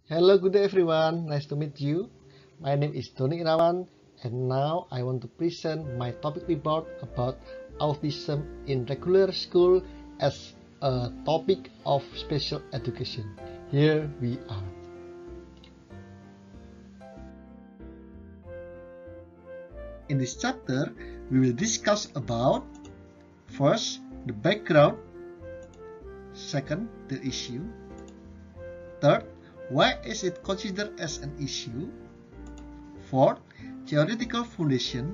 Hello, good day everyone. Nice to meet you. My name is Donny Irawan, and now I want to present my topic report about autism in regular school as a topic of special education. Here we are. In this chapter, we will discuss about first, the background, second, the issue, third, why is it considered as an issue, fourth, theoretical foundation,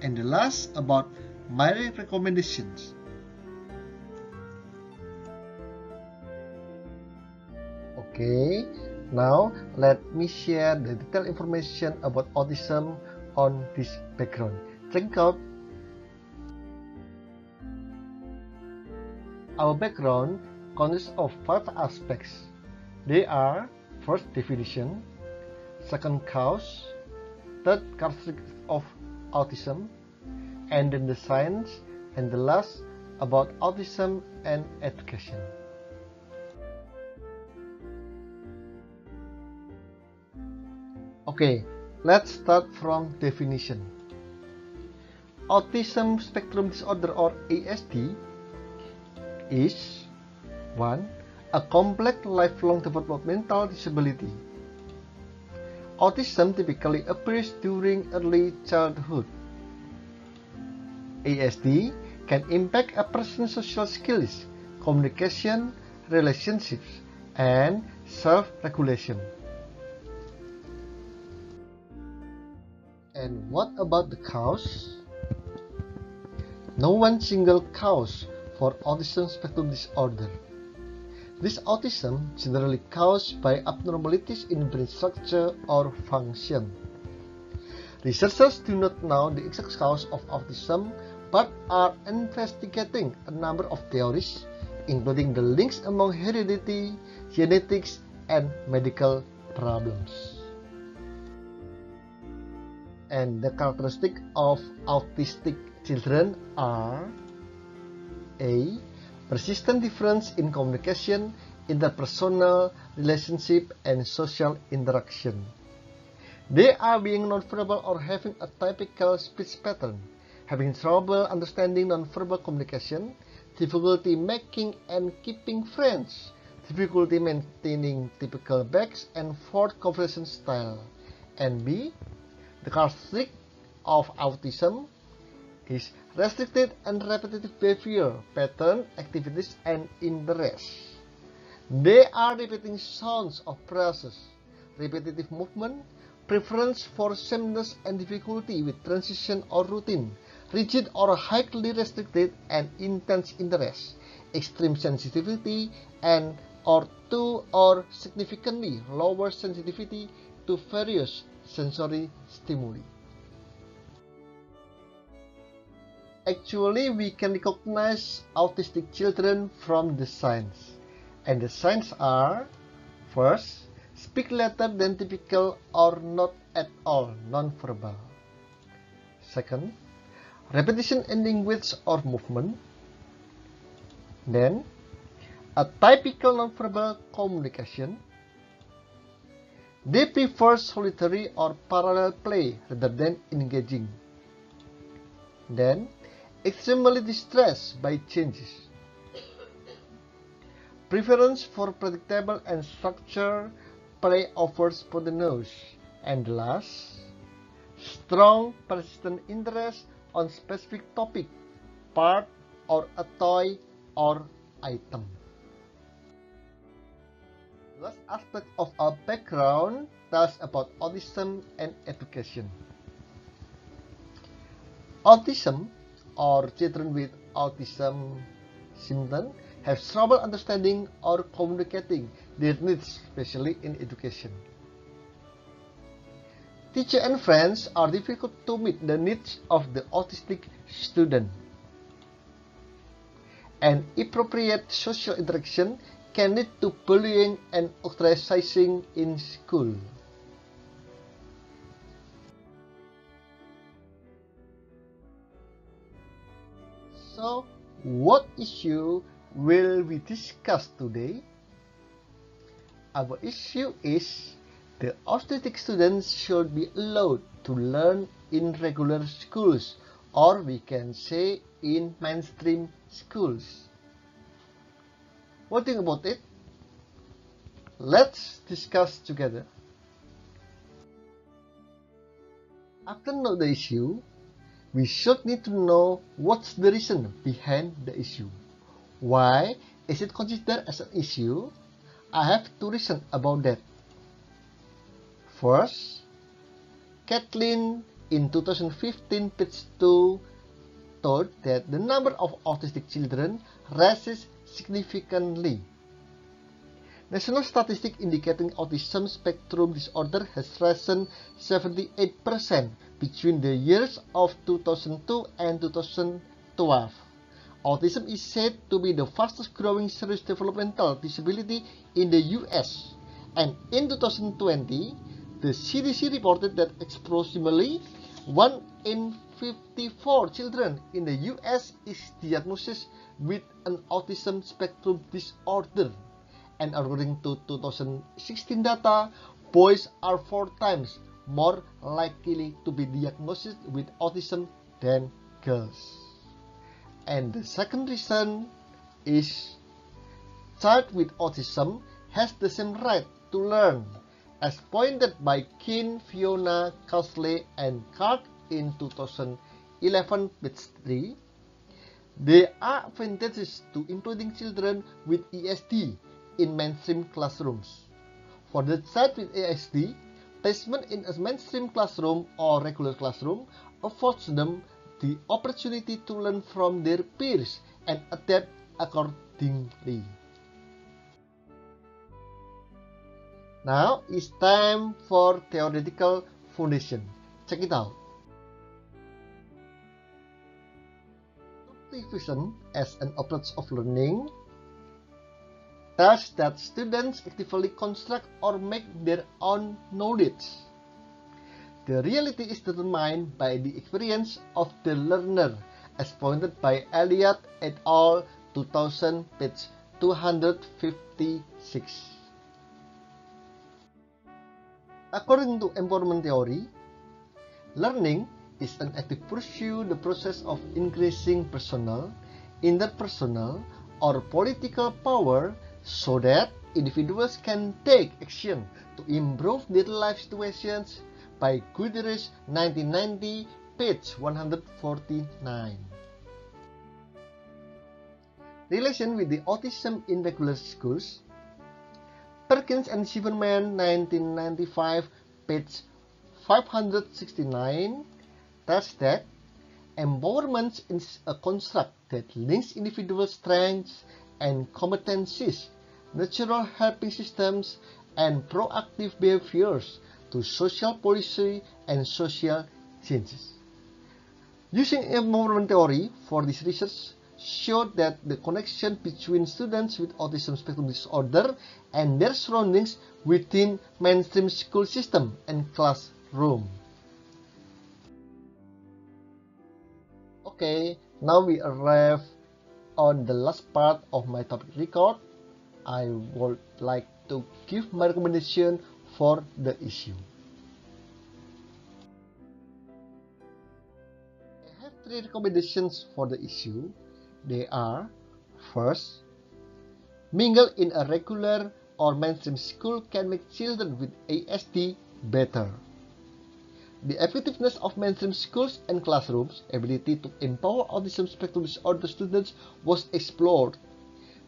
and the last about my recommendations. Okay, now let me share the detailed information about autism on this background. Check out. Our background consists of 5 aspects. They are: first, definition, second, cause, third, characteristics of autism, and then the science, and the last about autism and education. Okay, let's start from definition. Autism spectrum disorder, or ASD, is 1. A complex lifelong developmental disability. Autism typically appears during early childhood. ASD can impact a person's social skills, communication, relationships, and self-regulation. And what about the cause? No one single cause for autism spectrum disorder. This autism generally caused by abnormalities in brain structure or function. Researchers do not know the exact cause of autism, but are investigating a number of theories, including the links among heredity, genetics, and medical problems. And the characteristics of autistic children are: A. Persistent difference in communication, interpersonal relationship, and social interaction. They are being nonverbal or having a typical speech pattern, having trouble understanding nonverbal communication, difficulty making and keeping friends, difficulty maintaining typical back and forth conversation style. And B. The characteristic of autism is restricted and repetitive behavior, pattern, activities, and interests. They are repeating sounds of phrases, repetitive movement, preference for sameness and difficulty with transition or routine, rigid or highly restricted and intense interest, extreme sensitivity, and or significantly lower sensitivity to various sensory stimuli. Actually, we can recognize autistic children from the signs. And the signs are: first, speak later than typical or not at all nonverbal. Second, repetition in language or movement. Then, a typical nonverbal communication. They prefer solitary or parallel play rather than engaging. Then, extremely distressed by changes. Preference for predictable and structured play over spontaneous. And last, strong persistent interest on specific topic, part, or a toy or item. The last aspect of our background tells about autism and education. Autism, or children with autism symptoms, have trouble understanding or communicating their needs, especially in education. Teachers and friends are difficult to meet the needs of the autistic student. And inappropriate social interaction can lead to bullying and ostracizing in school. So, what issue will we discuss today? Our issue is the autistic students should be allowed to learn in regular schools, or we can say in mainstream schools. What do you think about it? Let's discuss together. After knowing the issue, we should need to know what's the reason behind the issue. Why is it considered as an issue? I have two reasons about that. First, Kathleen in 2015 page 2 told that the number of autistic children rises significantly. National statistics indicating autism spectrum disorder has risen 78% between the years of 2002 and 2012. Autism is said to be the fastest growing serious developmental disability in the US, and in 2020, the CDC reported that approximately 1 in 54 children in the US is diagnosed with an autism spectrum disorder. And according to 2016 data, boys are 4 times more likely to be diagnosed with autism than girls. And the second reason is child with autism has the same right to learn, as pointed by Kin, Fiona, Causley, and Clark in 2011 page 3. There are advantages to including children with ESD in mainstream classrooms. For the child with ASD, placement in a mainstream classroom or regular classroom affords them the opportunity to learn from their peers and adapt accordingly. Now it's time for theoretical foundation. Check it out. Activism as an approach of learning tells that students actively construct or make their own knowledge. The reality is determined by the experience of the learner, as pointed by Elliott et al. 2000, page 256. According to empowerment theory, learning is an active pursuit, the process of increasing personal, interpersonal, or political power so that individuals can take action to improve their life situations, by Gutierrez 1990, page 149. Relation with the autism in regular schools. Perkins and Silverman 1995, page 569, tells that empowerment is a construct that links individual strengths and competencies, natural helping systems, and proactive behaviors to social policy and social changes. Using empowerment theory for this research showed that the connection between students with autism spectrum disorder and their surroundings within mainstream school system and classroom. Okay, now we arrive on the last part of my topic record. I would like to give my recommendation for the issue. I have 3 recommendations for the issue. They are: first, mingle in a regular or mainstream school can make children with ASD better. The effectiveness of mainstream schools and classrooms' ability to empower autism spectrum disorder students was explored.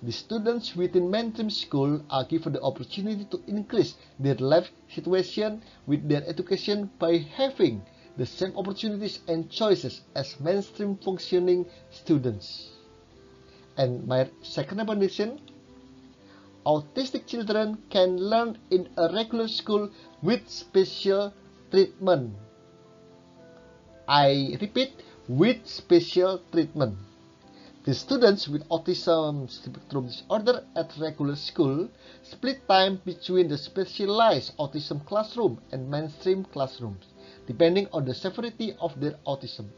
The students within mainstream school are given the opportunity to increase their life situation with their education by having the same opportunities and choices as mainstream functioning students. And my second recommendation, autistic children can learn in a regular school with special treatment. I repeat, with special treatment. The students with autism spectrum disorder at regular school split time between the specialized autism classroom and mainstream classrooms, depending on the severity of their autism.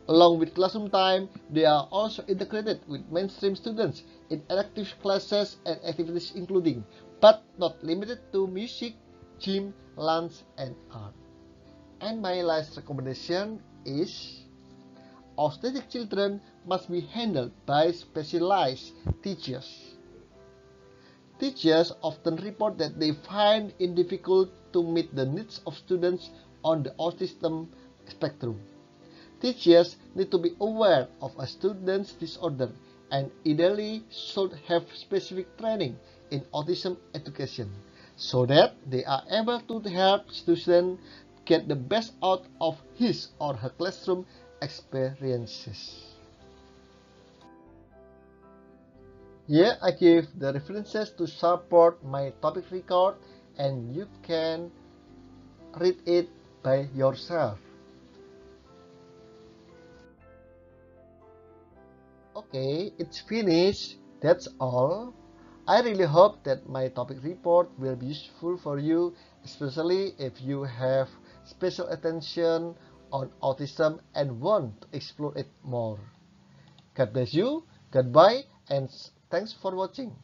Along with classroom time, they are also integrated with mainstream students in elective classes and activities including but not limited to music, gym, dance, and art. And my last recommendation is autistic children must be handled by specialized teachers. Teachers often report that they find it difficult to meet the needs of students on the autism spectrum. Teachers need to be aware of a student's disorder and ideally should have specific training in autism education so that they are able to help students get the best out of his or her classroom experiences. Here I give the references to support my topic record and you can read it by yourself. Okay, it's finished. That's all. I really hope that my topic report will be useful for you, especially if you have special attention on autism and want to explore it more. God bless you, goodbye, and thanks for watching.